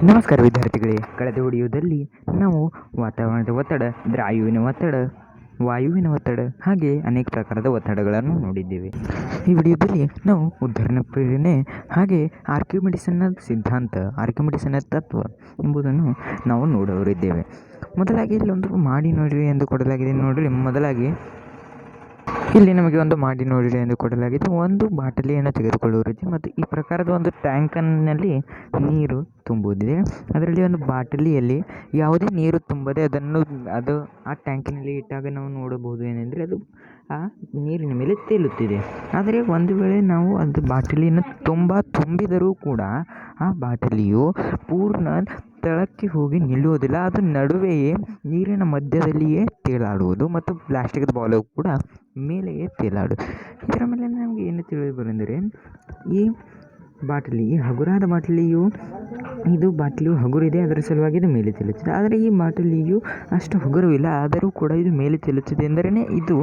ನಮಸ್ಕಾರ ವಿದ್ಯಾರ್ಥಿಗಳೇ. ಕಳೆದ ವಿಡಿಯೋದಲ್ಲಿ ನಾವು ವಾತಾವರಣದ ಒತ್ತಡ, ವಾಯುವಿನ ಒತ್ತಡ ಹಾಗೆ ಅನೇಕ ಪ್ರಕಾರದ ಒತ್ತಡಗಳನ್ನು ನೋಡಿದ್ದೇವೆ. ಈ ವಿಡಿಯೋದಲ್ಲಿ ನಾವು ಉದ್ಧರಣ ಪ್ರೇರಣೆ ಹಾಗೆ ಆರ್ಕಿಮಿಡಿಸನ ಸಿದ್ಧಾಂತ, ಆರ್ಕಿಮಿಡಿಸನ ತತ್ವ ಎಂಬುದನ್ನು ನಾವು ನೋಡಲಿದ್ದೇವೆ. ಮೊದಲಾಗಿ ಇಲ್ಲೊಂದು ಮಾಡಿ ನೋಡಿರಿ ಎಂದು ಕೊಡಲಾಗಿದೆ. ನೋಡಿರಿ, ಮೊದಲಾಗಿ ಇಲ್ಲಿ ನಮಗೆ ಒಂದು ಮಾಡಿ ನೋಡಿರಿ ಎಂದು ಕೊಡಲಾಗಿದೆ. ಒಂದು ಬಾಟಲಿಯನ್ನು ತೆಗೆದುಕೊಳ್ಳುವ ರೀತಿ ಮತ್ತು ಈ ಪ್ರಕಾರದ ಒಂದು ಟ್ಯಾಂಕನ್ನಲ್ಲಿ ನೀರು ತುಂಬುವುದಿದೆ. ಅದರಲ್ಲಿ ಒಂದು ಬಾಟಲಿಯಲ್ಲಿ ಯಾವುದೇ ನೀರು ತುಂಬದೆ ಅದು ಆ ಟ್ಯಾಂಕಿನಲ್ಲಿ ಇಟ್ಟಾಗ ನಾವು ನೋಡಬಹುದು ಏನೆಂದರೆ ಅದು ಆ ನೀರಿನ ಮೇಲೆ ತೇಲುತ್ತಿದೆ. ಆದರೆ ಒಂದು ವೇಳೆ ನಾವು ಅದು ಬಾಟಲಿಯನ್ನು ತುಂಬಿದರೂ ಕೂಡ ಆ ಬಾಟಲಿಯು ಪೂರ್ಣ ತಳಕ್ಕೆ ಹೋಗಿ ನಿಲ್ಲುವುದಿಲ್ಲ. ಅದು ನಡುವೆಯೇ ನೀರಿನ ಮಧ್ಯದಲ್ಲಿಯೇ ತೇಲಾಡುವುದು ಮತ್ತು ಪ್ಲಾಸ್ಟಿಕ್ದ ಬಾಲು ಕೂಡ ಮೇಲೆಯೇ ತೇಲಾಡುವುದು. ಇದರ ಮೇಲೆ ನಮಗೆ ಏನು ತಿಳಿದು ಬರೆಂದರೆ ಈ ಹಗುರಾದ ಬಾಟಲಿಯು ಹಗುರಿದೆ, ಅದರ ಸಲುವಾಗಿ ಇದು ಮೇಲೆ ತೇಲುತ್ತಿದೆ. ಆದರೆ ಈ ಬಾಟಲಿಯು ಅಷ್ಟು ಹಗುರವಿಲ್ಲ, ಆದರೂ ಕೂಡ ಇದು ಮೇಲೆ ತೇಲುತ್ತಿದೆ ಎಂದರೇ ಇದು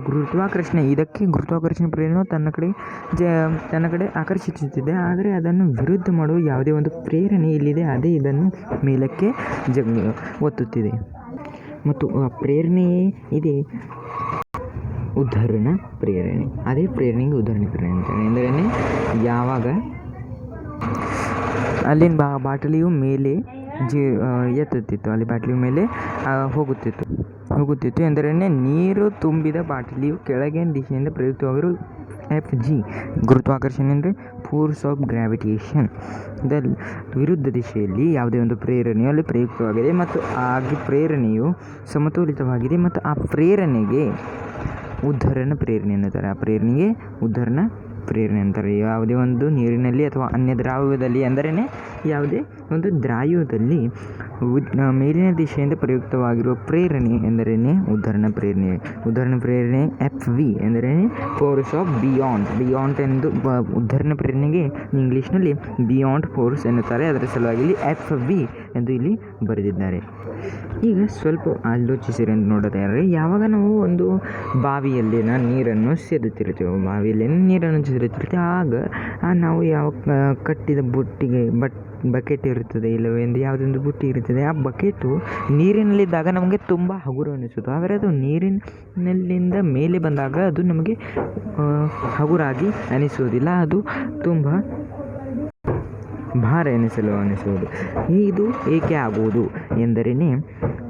ಗುರುತ್ವಾಕರ್ಷಣೆ. ಇದಕ್ಕೆ ಗುರುತ್ವಾಕರ್ಷಣೆ ಪ್ರೇರಣೆಯು ತನ್ನ ಕಡೆ ಆಕರ್ಷಿಸುತ್ತಿದೆ. ಆದರೆ ಅದನ್ನು ವಿರುದ್ಧ ಮಾಡುವ ಯಾವುದೇ ಒಂದು ಪ್ರೇರಣೆ ಇಲ್ಲಿದೆ, ಅದೇ ಇದನ್ನು ಮೇಲಕ್ಕೆ ಒತ್ತುತ್ತಿದೆ. ಮತ್ತು ಆ ಪ್ರೇರಣೆಯೇ ಇದೆ ಉದ್ಧರಣ ಪ್ರೇರಣೆ. ಅದೇ ಪ್ರೇರಣೆಗೆ ಉದ್ಧರಣ ಪ್ರೇರಣೆ ಅಂತಾರೆ. ಎಂದರೇ ಯಾವಾಗ ಅಲ್ಲಿನ ಬಾಟಲಿಯು ಮೇಲೆ ಎತ್ತುತ್ತಿತ್ತು, ಅಲ್ಲಿ ಬಾಟಲಿಯ ಮೇಲೆ ಹೋಗುತ್ತಿತ್ತು ಎಂದರೇ ನೀರು ತುಂಬಿದ ಬಾಟಲಿಯು ಕೆಳಗಿನ ದಿಶೆಯಿಂದ ಪ್ರಯುಕ್ತವಾಗಿರುವ FG ಗುರುತ್ವಾಕರ್ಷಣೆ ಅಂದರೆ ಫೋರ್ಸ್ ಆಫ್ ಗ್ರಾವಿಟೇಷನ್ ವಿರುದ್ಧ ದಿಶೆಯಲ್ಲಿ ಯಾವುದೇ ಒಂದು ಪ್ರೇರಣೆಯು ಅಲ್ಲಿ ಪ್ರಯುಕ್ತವಾಗಿದೆ ಮತ್ತು ಆ ಪ್ರೇರಣೆಯು ಸಮತೋಲಿತವಾಗಿದೆ ಮತ್ತು ಆ ಪ್ರೇರಣೆಗೆ ಉದ್ಧರಣ ಪ್ರೇರಣೆ ಎನ್ನುತ್ತಾರೆ. ಆ ಪ್ರೇರಣೆಗೆ ಉದ್ಧರಣ ಪ್ರೇರಣೆ ಅಂತಾರೆ. ಯಾವುದೇ ಒಂದು ನೀರಿನಲ್ಲಿ ಅಥವಾ ಅನ್ಯ ದ್ರಾವಯದಲ್ಲಿ ಎಂದರೇ ಯಾವುದೇ ಒಂದು ದ್ರಾವಯದಲ್ಲಿ ಮೇಲಿನ ದಿಶೆಯಿಂದ ಪ್ರಯುಕ್ತವಾಗಿರುವ ಪ್ರೇರಣೆ ಎಂದರೇ ಉದ್ಧರಣ ಪ್ರೇರಣೆ. ಉದ್ಧರಣ ಪ್ರೇರಣೆ FV ಎಂದರೆ ಫೋರ್ಸ್ ಆಫ್ ಬಿಯಾಂಡ್ ಎಂದು ಉದ್ಧರಣ ಪ್ರೇರಣೆಗೆ ಇಂಗ್ಲೀಷ್ನಲ್ಲಿ ಬಿಯಾಂಡ್ ಫೋರ್ಸ್ ಎನ್ನುತ್ತಾರೆ. ಅದರ ಸಲುವಾಗಿ ಇಲ್ಲಿ FV ಎಂದು ಇಲ್ಲಿ ಬರೆದಿದ್ದಾರೆ. ಈಗ ಸ್ವಲ್ಪ ಆಲೋಚಿಸಿರಿ ಅಂತ ನೋಡಿದರೆ, ಯಾವಾಗ ನಾವು ಒಂದು ಬಾವಿಯಲ್ಲಿನ ನೀರನ್ನು ಸೇದುತ್ತಿರ್ತೀವಿ, ಆಗ ನಾವು ಯಾವ ಕಟ್ಟಿದ ಬಕೆಟ್ ಇರುತ್ತದೆ, ಇಲ್ಲವೆಂದು ಯಾವುದೊಂದು ಬುಟ್ಟಿ ಇರುತ್ತದೆ, ಆ ಬಕೆಟು ನೀರಿನಲ್ಲಿದ್ದಾಗ ನಮಗೆ ತುಂಬ ಹಗುರ ಅನಿಸುತ್ತೆ. ಆದರೆ ಅದು ನೀರಿನಲ್ಲಿಂದ ಮೇಲೆ ಬಂದಾಗ ಅದು ನಮಗೆ ಹಗುರಾಗಿ ಅನಿಸುವುದಿಲ್ಲ, ಅದು ತುಂಬ ಭಾರ ಅನಿಸುವುದು. ಇದು ಏಕೆ ಆಗುವುದು ಎಂದರೇ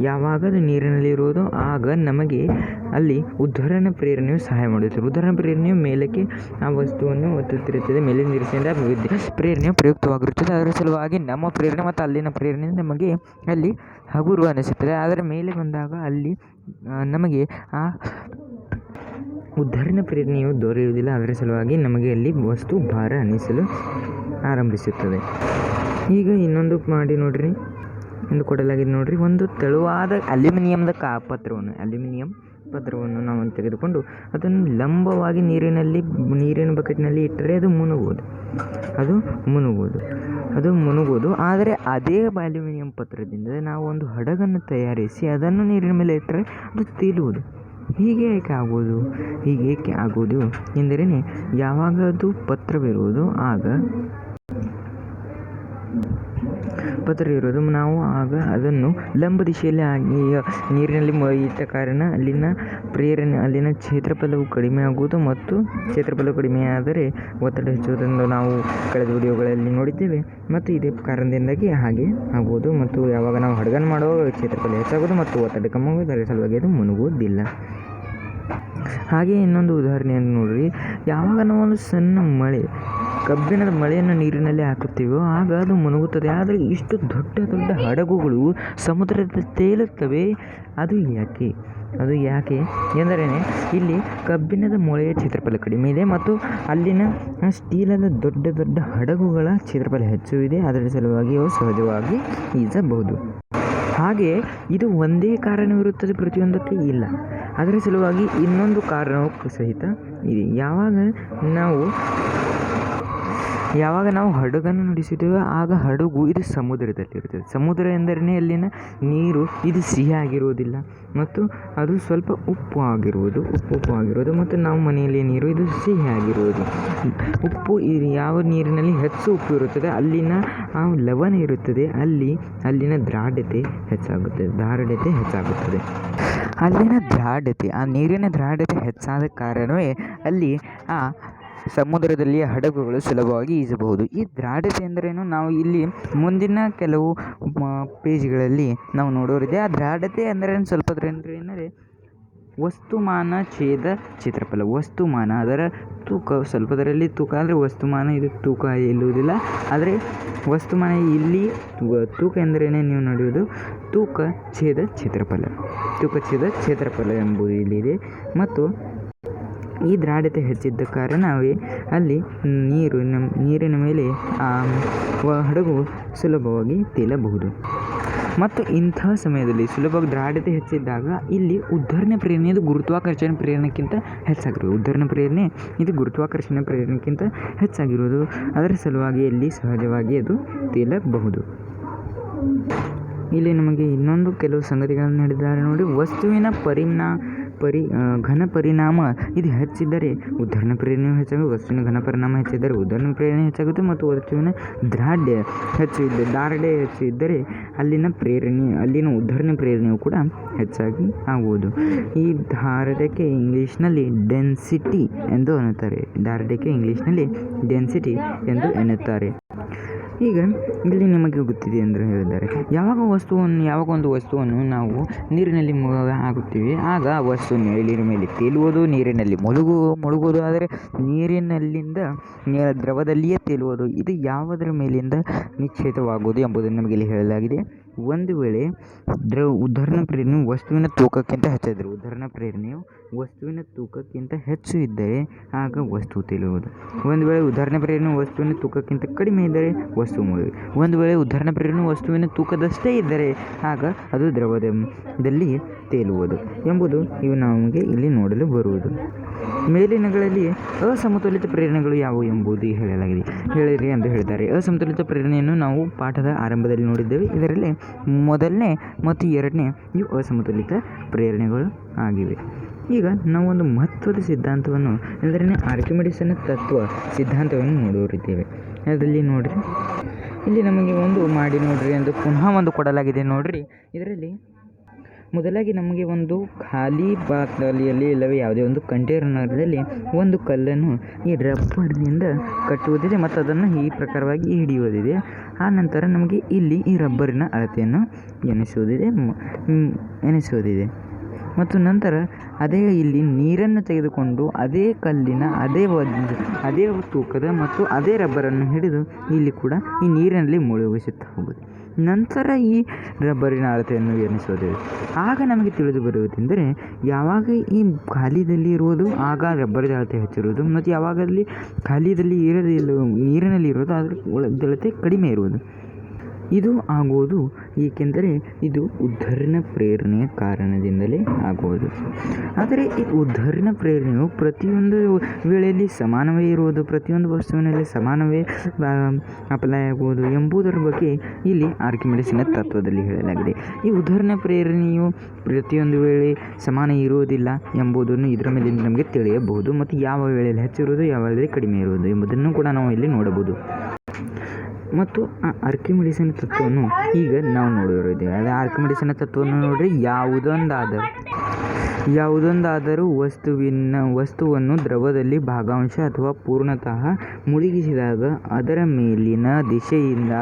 ಯಾವಾಗ ಅದು ನೀರಿನಲ್ಲಿರುವುದು ಆಗ ನಮಗೆ ಅಲ್ಲಿ ಉದ್ಧರಣ ಪ್ರೇರಣೆಯು ಸಹಾಯ ಮಾಡುತ್ತದೆ. ಉದ್ಧರಣ ಪ್ರೇರಣೆಯು ಮೇಲಕ್ಕೆ ಆ ವಸ್ತುವನ್ನು ಒತ್ತುತ್ತಿರುತ್ತದೆ. ಮೇಲಿನ ದಿಶೆಯಿಂದ ಪ್ರೇರಣೆಯು ಪ್ರಯುಕ್ತವಾಗಿರುತ್ತದೆ. ಅದರ ಸಲುವಾಗಿ ನಮ್ಮ ಪ್ರೇರಣೆ ಮತ್ತು ಅಲ್ಲಿನ ಪ್ರೇರಣೆ ನಮಗೆ ಅಲ್ಲಿ ಹಗುರು ಅನಿಸುತ್ತದೆ. ಆದರೆ ಮೇಲೆ ಬಂದಾಗ ಅಲ್ಲಿ ನಮಗೆ ಆ ಉದ್ಧರಣ ಪ್ರೇರಣೆಯು ದೊರೆಯುವುದಿಲ್ಲ. ಅದರ ಸಲುವಾಗಿ ನಮಗೆ ಅಲ್ಲಿ ವಸ್ತು ಭಾರ ಅನಿಸಲು ಆರಂಭಿಸುತ್ತದೆ. ಈಗ ಇನ್ನೊಂದು ಮಾಡಿ ನೋಡ್ರಿ ಎಂದು ಕೊಡಲಾಗಿದೆ. ನೋಡ್ರಿ, ಒಂದು ತೆಳುವಾದ ಅಲ್ಯೂಮಿನಿಯಂ ಪತ್ರವನ್ನು ನಾವು ತೆಗೆದುಕೊಂಡು ಅದನ್ನು ಲಂಬವಾಗಿ ನೀರಿನ ಬಕೆಟ್ನಲ್ಲಿ ಇಟ್ಟರೆ ಅದು ಮುನುಗುವುದು. ಆದರೆ ಅದೇ ಅಲ್ಯೂಮಿನಿಯಂ ಪತ್ರದಿಂದ ನಾವು ಒಂದು ಹಡಗನ್ನು ತಯಾರಿಸಿ ಅದನ್ನು ನೀರಿನ ಮೇಲೆ ಇಟ್ಟರೆ ಅದು ತೇಲುವುದು. ಹೀಗೆ ಏಕೆ ಆಗುವುದು ಎಂದರೆ ಯಾವಾಗ ಅದು ಪತ್ರವಿರುವುದು ನಾವು ಆಗ ಅದನ್ನು ಲಂಬ ದಿಶೆಯಲ್ಲಿ ನೀರಿನಲ್ಲಿ ಇಟ್ಟ ಕಾರಣ ಅಲ್ಲಿನ ಕ್ಷೇತ್ರಫಲವು ಕಡಿಮೆ ಆಗುವುದು ಮತ್ತು ಕ್ಷೇತ್ರಫಲವು ಕಡಿಮೆಯಾದರೆ ಒತ್ತಡ ಹೆಚ್ಚುವುದನ್ನು ನಾವು ಕಳೆದ ವಿಡಿಯೋಗಳಲ್ಲಿ ನೋಡಿದ್ದೇವೆ. ಮತ್ತು ಇದೇ ಕಾರಣದಿಂದಾಗಿ ಹಾಗೆ ಆಗುವುದು. ಮತ್ತು ಯಾವಾಗ ನಾವು ಹಡಗನ್ನು ಮಾಡುವಾಗ ಕ್ಷೇತ್ರಫಲ ಹೆಚ್ಚಾಗುವುದು ಮತ್ತು ಒತ್ತಡ ಕಮ್ಮಿ ಆಗುವುದು. ಅದರ ಸಲುವಾಗಿ ಅದು ಮುನುಗುವುದಿಲ್ಲ. ಹಾಗೆ ಇನ್ನೊಂದು ಉದಾಹರಣೆಯನ್ನು ನೋಡ್ರಿ, ಯಾವಾಗ ನಾವು ಒಂದು ಸಣ್ಣ ಕಬ್ಬಿಣದ ಮಳೆಯನ್ನು ನೀರಿನಲ್ಲಿ ಹಾಕುತ್ತೀವೋ ಆಗ ಅದು ಮುನುಗುತ್ತದೆ. ಆದರೆ ಇಷ್ಟು ದೊಡ್ಡ ದೊಡ್ಡ ಹಡಗುಗಳು ಸಮುದ್ರದ ತೇಲುತ್ತವೆ. ಅದು ಯಾಕೆ ಎಂದರೆ ಇಲ್ಲಿ ಕಬ್ಬಿಣದ ಮೊಳೆಯ ಕ್ಷೇತ್ರಫಲ ಕಡಿಮೆ ಇದೆ ಮತ್ತು ಅಲ್ಲಿನ ಸ್ಟೀಲದ ದೊಡ್ಡ ದೊಡ್ಡ ಹಡಗುಗಳ ಕ್ಷೇತ್ರಫಲ ಹೆಚ್ಚು ಇದೆ. ಅದರ ಸಲುವಾಗಿ ಅವು ಸಹಜವಾಗಿ ಈಜಬಹುದು. ಹಾಗೆ ಇದು ಒಂದೇ ಕಾರಣವಿರುತ್ತದೆ ಪ್ರತಿಯೊಂದಕ್ಕೆ ಇಲ್ಲ. ಅದರ ಸಲುವಾಗಿ ಇನ್ನೊಂದು ಕಾರಣವೂ ಸಹಿತ ಇದೆ. ಯಾವಾಗ ನಾವು ಯಾವಾಗ ನಾವು ಹಡಗನ್ನು ನಡೆಸುತ್ತೇವೆ ಆಗ ಹಡಗು ಇದು ಸಮುದ್ರದಲ್ಲಿರುತ್ತದೆ. ಸಮುದ್ರ ಎಂದರೇ ಅಲ್ಲಿನ ನೀರು ಇದು ಸಿಹಿಯಾಗಿರುವುದಿಲ್ಲ ಮತ್ತು ಅದು ಸ್ವಲ್ಪ ಉಪ್ಪು ಆಗಿರುವುದು ಮತ್ತು ನಾವು ಮನೆಯಲ್ಲಿ ನೀರು ಇದು ಸಿಹಿಯಾಗಿರುವುದು. ಉಪ್ಪು ಯಾವ ನೀರಿನಲ್ಲಿ ಹೆಚ್ಚು ಉಪ್ಪು ಇರುತ್ತದೆ ಅಲ್ಲಿನ ಆ ಲವಣ ಇರುತ್ತದೆ, ಅಲ್ಲಿನ ದಾರ್ಢ್ಯತೆ ಹೆಚ್ಚಾಗುತ್ತದೆ. ಅಲ್ಲಿನ ದಾರ್ಢ್ಯತೆ, ಆ ನೀರಿನ ದಾರ್ಢ್ಯತೆ ಹೆಚ್ಚಾದ ಕಾರಣವೇ ಅಲ್ಲಿ ಆ ಸಮುದ್ರದಲ್ಲಿ ಹಡಗುಗಳು ಸುಲಭವಾಗಿ ಈಜಬಹುದು. ಈ ದಾರ್ಢ್ಯತೆ ಎಂದರೇನು ನಾವು ಇಲ್ಲಿ ಮುಂದಿನ ಕೆಲವು ಪೇಜ್ಗಳಲ್ಲಿ ನಾವು ನೋಡೋರಿದೆ. ಆ ದಾರ್ಢ್ಯತೆ ಅಂದರೆ ಏನಂದರೆ ವಸ್ತುಮಾನ ಛೇದ ಕ್ಷೇತ್ರಫಲ. ವಸ್ತುಮಾನ ಅದರ ತೂಕ, ಸ್ವಲ್ಪದರಲ್ಲಿ ತೂಕ ಅಂದರೆ ವಸ್ತುಮಾನ, ಇದು ತೂಕ ಇಲ್ಲುವುದಿಲ್ಲ. ಆದರೆ ವಸ್ತುಮಾನ ಇಲ್ಲಿ ತೂಕ ಎಂದರೇನೆ ನೀವು ನಡೆಯುವುದು ತೂಕ ಛೇದ ಕ್ಷೇತ್ರಫಲ ಎಂಬುದು ಇಲ್ಲಿದೆ. ಮತ್ತು ಈ ದಾರ್ಢ್ಯತೆ ಹೆಚ್ಚಿದ್ದ ಕಾರಣವೇ ಅಲ್ಲಿ ನೀರಿನ ಮೇಲೆ ಹಡಗು ಸುಲಭವಾಗಿ ತೇಲಬಹುದು. ಮತ್ತು ಇಂಥ ಸಮಯದಲ್ಲಿ ಸುಲಭವಾಗಿ ದಾರ್ಢ್ಯತೆ ಹೆಚ್ಚಿದ್ದಾಗ ಇಲ್ಲಿ ಉದ್ಧರಣ ಪ್ರೇರಣೆ ಇದು ಗುರುತ್ವಾಕರ್ಷಣೆ ಪ್ರೇರಣೆಗಿಂತ ಹೆಚ್ಚಾಗಿರುವುದು. ಉದ್ಧರಣ ಪ್ರೇರಣೆ ಇದು ಗುರುತ್ವಾಕರ್ಷಣೆ ಪ್ರೇರಣೆಗಿಂತ ಹೆಚ್ಚಾಗಿರುವುದು. ಅದರ ಸಲುವಾಗಿ ಇಲ್ಲಿ ಸಹಜವಾಗಿ ಅದು ತೇಲಬಹುದು. ಇಲ್ಲಿ ನಮಗೆ ಇನ್ನೊಂದು ಕೆಲವು ಸಂಗತಿಗಳನ್ನು ನೀಡಿದ್ದಾರೆ ನೋಡಿ. ವಸ್ತುವಿನ ಘನ ಪರಿಣಾಮ ಇದು ಹೆಚ್ಚಿದ್ದರೆ ಉದ್ಧರಣ ಪ್ರೇರಣೆಯು ಹೆಚ್ಚಾಗುತ್ತೆ. ವಸ್ತುವಿನ ಘನ ಪರಿಣಾಮ ಹೆಚ್ಚಿದ್ದರೆ ಉದ್ಧರಣ ಪ್ರೇರಣೆ ಹೆಚ್ಚಾಗುತ್ತೆ. ಮತ್ತು ವಸ್ತುವಿನ ದಾರ್ಢ್ಯ ಹೆಚ್ಚು ಇದ್ದರೆ ಅಲ್ಲಿನ ಉದ್ಧರಣ ಪ್ರೇರಣೆಯು ಕೂಡ ಹೆಚ್ಚಾಗಿ ಆಗುವುದು. ಈ ದಾರ್ಢ್ಯಕ್ಕೆ ಇಂಗ್ಲೀಷ್ನಲ್ಲಿ ಡೆನ್ಸಿಟಿ ಎಂದು ಎನ್ನುತ್ತಾರೆ. ಈಗ ಇಲ್ಲಿ ನಿಮಗೆ ಗೊತ್ತಿದೆ ಎಂದು ಹೇಳಿದ್ದಾರೆ. ಯಾವಾಗ ಒಂದು ವಸ್ತುವನ್ನು ನಾವು ನೀರಿನಲ್ಲಿ ಹಾಕುತ್ತೀವಿ ಆಗ ಆ ವಸ್ತು ನೀರಿನ ಮೇಲೆ ತೇಲುವುದು, ನೀರಿನಲ್ಲಿ ಮುಳುಗುವುದು. ಆದರೆ ನೀರಿನಲ್ಲಿಂದ ದ್ರವದಲ್ಲಿಯೇ ತೇಲುವುದು. ಇದು ಯಾವುದರ ಮೇಲಿಂದ ನಿಶ್ಚಿತವಾಗುವುದು ಎಂಬುದನ್ನು ನಮಗೆ ಇಲ್ಲಿ ಹೇಳಲಾಗಿದೆ. ಒಂದು ವೇಳೆ ಉದ್ಧರಣ ಪ್ರೇರಣೆಯು ವಸ್ತುವಿನ ತೂಕಕ್ಕಿಂತ ಹೆಚ್ಚಿದ್ದರೆ, ಉದ್ಧರಣ ಪ್ರೇರಣೆಯು ವಸ್ತುವಿನ ತೂಕಕ್ಕಿಂತ ಹೆಚ್ಚು ಇದ್ದರೆ ಆಗ ವಸ್ತು ತೇಲುವುದು. ಒಂದು ವೇಳೆ ಉದ್ಧರಣ ಪ್ರೇರಣೆಯು ವಸ್ತುವಿನ ತೂಕಕ್ಕಿಂತ ಕಡಿಮೆ ಇದ್ದರೆ ವಸ್ತು ಮುಳುಗಿ. ಒಂದು ವೇಳೆ ಉದ್ಧರಣ ಪ್ರೇರಣೆಯು ವಸ್ತುವಿನ ತೂಕದಷ್ಟೇ ಇದ್ದರೆ ಆಗ ಅದು ದ್ರವದಲ್ಲಿ ತೇಲುವುದು ಎಂಬುದು ಇವು ನಮಗೆ ಇಲ್ಲಿ ನೋಡಲು ಬರುವುದು. ಮೇಲಿನಗಳಲ್ಲಿ ಅಸಮತೋಲಿತ ಪ್ರೇರಣೆಗಳು ಯಾವುವು ಎಂಬುದು ಹೇಳಿರಿ ಎಂದು ಹೇಳಿದ್ದಾರೆ. ಅಸಮತೋಲಿತ ಪ್ರೇರಣೆಯನ್ನು ನಾವು ಪಾಠದ ಆರಂಭದಲ್ಲಿ ನೋಡಿದ್ದೇವೆ. ಇದರಲ್ಲಿ ಮೊದಲನೇ ಮತ್ತು ಎರಡನೇ ಇವು ಅಸಮತೋಲಿತ ಪ್ರೇರಣೆಗಳು ಆಗಿವೆ. ಈಗ ನಾವು ಒಂದು ಮಹತ್ವದ ಸಿದ್ಧಾಂತವನ್ನು ಅಂದರೆ ಆರ್ಕಿಮಿಡೀಸನ ತತ್ವ ಸಿದ್ಧಾಂತವನ್ನು ನೋಡುವರಿದ್ದೇವೆ. ಅದರಲ್ಲಿ ನೋಡಿರಿ, ಇಲ್ಲಿ ನಮಗೆ ಒಂದು ಮಾಡಿ ನೋಡ್ರಿ ಎಂದು ಪುನಃ ಒಂದು ಕೊಡಲಾಗಿದೆ ನೋಡ್ರಿ. ಇದರಲ್ಲಿ ಮೊದಲಾಗಿ ನಮಗೆ ಒಂದು ಖಾಲಿ ಪಾತ್ರೆಯಲ್ಲಿ ಇಲ್ಲವೇ ಯಾವುದೇ ಒಂದು ಕಂಟೈನರ್ನಲ್ಲಿ ಒಂದು ಕಲ್ಲನ್ನು ಈ ರಬ್ಬರ್ನಿಂದ ಕಟ್ಟುವುದಿದೆ ಮತ್ತು ಅದನ್ನು ಈ ಪ್ರಕಾರವಾಗಿ ಹಿಡಿಯುವುದಿದೆ. ಆ ನಂತರ ನಮಗೆ ಇಲ್ಲಿ ಈ ರಬ್ಬರಿನ ಅಳತೆಯನ್ನು ಎನಿಸುವುದಿದೆ ಮತ್ತು ನಂತರ ಅದೇ ಇಲ್ಲಿ ನೀರನ್ನು ತೆಗೆದುಕೊಂಡು ಅದೇ ಕಲ್ಲಿನ ಅದೇ ತೂಕದ ಮತ್ತು ಅದೇ ರಬ್ಬರನ್ನು ಹಿಡಿದು ಇಲ್ಲಿ ಕೂಡ ಈ ನೀರಿನಲ್ಲಿ ಮುಳುಗಿಸುತ್ತಾ ಹೋಗುವುದು. ನಂತರ ಈ ರಬ್ಬರಿನ ಅಳತೆಯನ್ನು ಎನಿಸೋದಿದೆ. ಆಗ ನಮಗೆ ತಿಳಿದು ಬರುವುದೆಂದರೆ ಯಾವಾಗ ಈ ಖಾಲಿಯಲ್ಲಿ ಇರುವುದು ಆಗ ರಬ್ಬರಿನ ಅಳತೆ ಹೆಚ್ಚಿರುವುದು ಮತ್ತು ಯಾವಾಗಲ್ಲಿ ಖಾಲಿಯಲ್ಲಿ ನೀರಿನಲ್ಲಿ ಇರುವುದು ಅದರ ಅಳತೆ ಕಡಿಮೆ ಇರುವುದು. ಇದು ಆಗುವುದು ಏಕೆಂದರೆ ಇದು ಉದ್ಧರಣ ಪ್ರೇರಣೆಯ ಕಾರಣದಿಂದಲೇ ಆಗುವುದು. ಆದರೆ ಈ ಉದ್ಧರಣ ಪ್ರೇರಣೆಯು ಪ್ರತಿಯೊಂದು ವೇಳೆಯಲ್ಲಿ ಸಮಾನವೇ ಇರುವುದು, ಪ್ರತಿಯೊಂದು ವಸ್ತುವಿನಲ್ಲಿ ಸಮಾನವೇ ಅಪ್ಲೈ ಆಗುವುದು ಎಂಬುದರ ಬಗ್ಗೆ ಇಲ್ಲಿ ಆರ್ಕಿಮಿಡೀಸನ ತತ್ವದಲ್ಲಿ ಹೇಳಲಾಗಿದೆ. ಈ ಉದ್ಧರಣ ಪ್ರೇರಣೆಯು ಪ್ರತಿಯೊಂದು ವೇಳೆ ಸಮಾನ ಇರುವುದಿಲ್ಲ ಎಂಬುದನ್ನು ಇದರ ಮೇಲಿಂದ ನಮಗೆ ತಿಳಿಯಬಹುದು ಮತ್ತು ಯಾವ ವೇಳೆಯಲ್ಲಿ ಹೆಚ್ಚಿರುವುದು ಯಾವ ವೇಳೆಯಲ್ಲಿ ಕಡಿಮೆ ಇರುವುದು ಎಂಬುದನ್ನು ಕೂಡ ನಾವು ಇಲ್ಲಿ ನೋಡಬಹುದು. ಮತ್ತು ಆ ಆರ್ಕಿಮಿಡೀಸನ ತತ್ವವನ್ನು ಈಗ ನಾವು ನೋಡಿದ್ದೇವೆ. ಅದೇ ಆರ್ಕಿಮಿಡೀಸನ ತತ್ವವನ್ನು ನೋಡಿರಿ, ಯಾವುದೊಂದಾದರೂ ವಸ್ತುವನ್ನು ದ್ರವದಲ್ಲಿ ಭಾಗಶಃ ಅಥವಾ ಪೂರ್ಣತಃ ಮುಳುಗಿಸಿದಾಗ ಅದರ ಮೇಲಿನ ದಿಶೆಯಿಂದ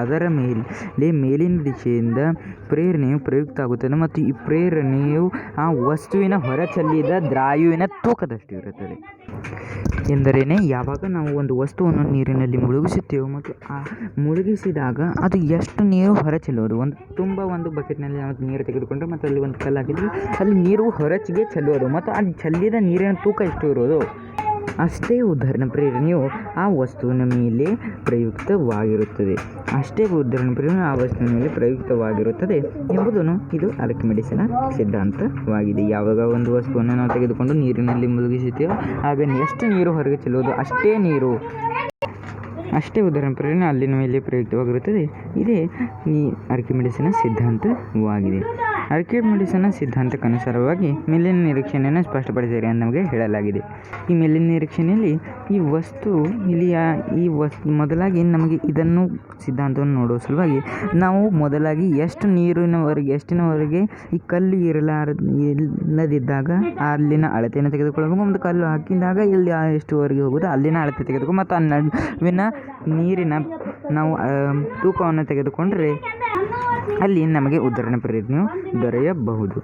ಪ್ರೇರಣೆಯು ಪ್ರಯುಕ್ತ ಆಗುತ್ತದೆ ಮತ್ತು ಈ ಪ್ರೇರಣೆಯು ಆ ವಸ್ತುವಿನ ಹೊರಚೆಲ್ಲಿದ ದ್ರಾಯುವಿನ ತೂಕದಷ್ಟು ಇರುತ್ತದೆ. ಎಂದರೇನೆ ಯಾವಾಗ ನಾವು ಒಂದು ವಸ್ತುವನ್ನು ನೀರಿನಲ್ಲಿ ಮುಳುಗಿಸುತ್ತೇವೆ ಮತ್ತು ಆ ಮುಳುಗಿಸಿದಾಗ ಅದು ಎಷ್ಟು ನೀರು ಹೊರಚೆಲ್ಲುವುದು, ಒಂದು ಬಕೆಟ್ನಲ್ಲಿ ನಾವು ನೀರು ತೆಗೆದುಕೊಂಡ್ರೆ ಮತ್ತು ಅಲ್ಲಿ ಒಂದು ಕಲ್ಲು ಹಾಕಿದ್ವಿ, ಅಲ್ಲಿ ನೀರು ಹೊರಚಿಗೆ ಚೆಲ್ಲುವುದು ಮತ್ತು ಆ ಚೆಲ್ಲಿದ ನೀರಿನ ತೂಕ ಎಷ್ಟು ಇರೋದು ಅಷ್ಟೇ ಉದ್ಧರಣ ಪ್ರೇರಣೆಯು ಆ ವಸ್ತುವಿನ ಮೇಲೆ ಪ್ರಯುಕ್ತವಾಗಿರುತ್ತದೆ. ಎಂಬುದನ್ನು ಇದು ಆರ್ಕಿಮಿಡೀಸನ ಸಿದ್ಧಾಂತವಾಗಿದೆ. ಯಾವಾಗ ಒಂದು ವಸ್ತುವನ್ನು ನಾವು ತೆಗೆದುಕೊಂಡು ನೀರಿನಲ್ಲಿ ಮುಳುಗಿಸುತ್ತೇವೆ ಆಗ ಎಷ್ಟು ನೀರು ಹೊರಗೆ ಚೆಲ್ಲುವುದು ಅಷ್ಟೇ ನೀರು ಅಷ್ಟೇ ಉದಾಹರಣೆ ಪ್ರೇರಣೆ ಅಲ್ಲಿನ ಮೇಲೆ ಪ್ರಯುಕ್ತವಾಗಿರುತ್ತದೆ. ಇದೇ ಈ ಆರ್ಕಿಮಿಡೀಸ್ನ ಸಿದ್ಧಾಂತವಾಗಿದೆ. ಆರ್ಕಿಮಿಡೀಸ್ನ ಸಿದ್ಧಾಂತಕ್ಕನುಸಾರವಾಗಿ ಮೇಲಿನ ನಿರೀಕ್ಷಣೆಯನ್ನು ಸ್ಪಷ್ಟಪಡಿಸಿರಿ ಅಂತ ನಮಗೆ ಹೇಳಲಾಗಿದೆ. ಈ ಮೇಲಿನ ನಿರೀಕ್ಷಣೆಯಲ್ಲಿ ಮೊದಲಾಗಿ ನಮಗೆ ಇದನ್ನು ಸಿದ್ಧಾಂತವನ್ನು ನೋಡುವ ಸಲುವಾಗಿ ನಾವು ಮೊದಲಾಗಿ ಎಷ್ಟಿನವರೆಗೆ ಈ ಕಲ್ಲು ಇಲ್ಲದಿದ್ದಾಗ ಅಲ್ಲಿನ ಅಳತೆಯನ್ನು ತೆಗೆದುಕೊಳ್ಳಬೇಕು. ಒಂದು ಕಲ್ಲು ಹಾಕಿದಾಗ ಇಲ್ಲಿ ಎಷ್ಟುವರೆಗೆ ಹೋಗುವುದು ಅಲ್ಲಿನ ಅಳತೆ ತೆಗೆದುಕೊಂಡು ಮತ್ತು ಆ ನಡುವಿನ ನೀರಿನ ನಾವು ತೂಕವನ್ನು ತೆಗೆದುಕೊಂಡರೆ ಅಲ್ಲಿ ನಮಗೆ ಉದಾಹರಣೆ ಪ್ರೇರಣೆಯು ದೊರೆಯಬಹುದು.